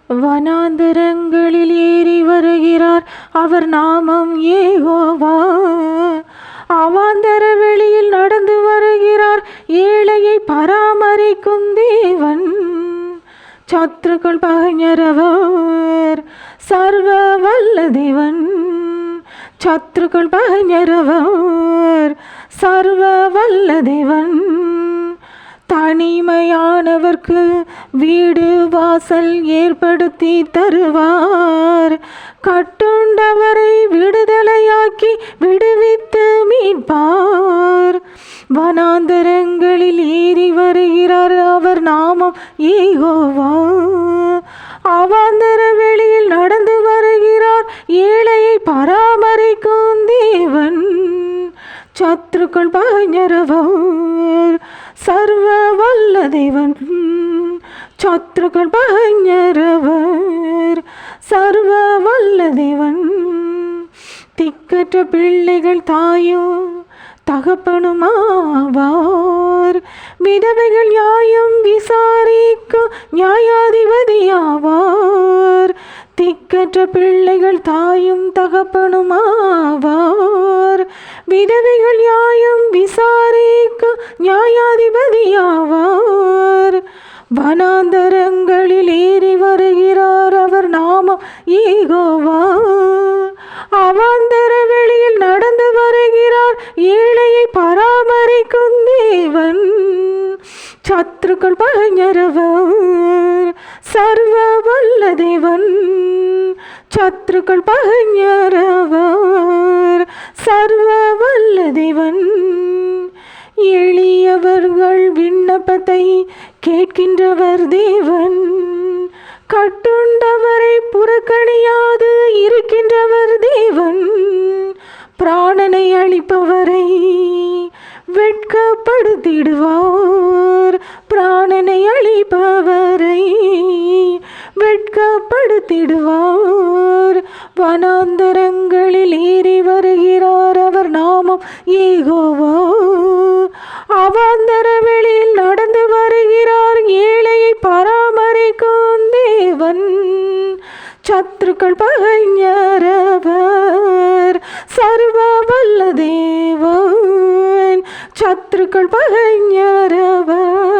வனாந்தரங்களில் ஏறி வருகிறார், அவர் நாமம் யெகோவா. அவாந்தர வெளியில் நடந்து வருகிறார், ஏழையை பராமரிக்கும் தேவன். சத்துருக்கள் பகைஞரவர், சர்வ வல்ல தேவன். சத்துருக்கள் பகைஞரவர், சர்வ வல்ல தேவன். தனிமையானவர்க்கு வீடு வாசல் ஏற்படுத்தி தருவார். கட்டுண்டவரை விடுதலையாக்கி விடுவித்து மீட்பார். வனாந்தரங்களில் ஏறி வருகிறார், அவர் நாமம் யெகோவா. அவாந்தர வெளியில் நடந்து வருகிறார், ஏழையை பராமரிக்கும் தேவன். சத்துருக்கள் பகைஞரவர், சர்வ வல்ல தேவன். சத்துருக்கள் பகைஞரவர், சர்வ வல்ல தேவன். திக்கற்ற பிள்ளைகள் தாயும் தகப்பனுமாவார். விதவைகள் நியாயம் விசாரிக்கும் நியாயாதிபதியாவார். திக்கற்ற பிள்ளைகள் தாயும் தகப்பனுமாவார். விதவைகள் நியாயம் விசாரிக்கும் நியாயாதிபதியாவார். வனாந்தரங்களில் ஏறி வருகிறார், அவர் நாமம் யெகோவா. அவாந்தர வெளியில் நடந்து வருகிறார், ஏழையை பராமரிக்கும் தேவன். சத்துருக்கள் பகைஞரவர், சர்வ வல்ல தேவன். சத்துருக்கள் பகைஞரவர், சர்வ வல்ல தேவன். எளியவர்கள் விண்ணப்பத்தை கேட்கின்றவர் தேவன். கட்டுண்டவரை புறக்கணியாது இருக்கின்றவர் தேவன். பிராணனை அளிப்பவரை வெட்கப்படுத்திடுவார். பிராணனை அளிப்பவரை வெட்கப்படுத்திடுவார். வனாந்தரங்களில் ஏறி வருகிறார், அவர் நாமம் யெகோவா. அவாந்தர வெளியில் நடந்து வருகிறார், ஏழையை பராமரிக்கும் தேவன். சத்துருக்கள் பகைஞரவர், சர்வ வல்ல தேவன். சத்துருக்கள் பகைஞரவர்,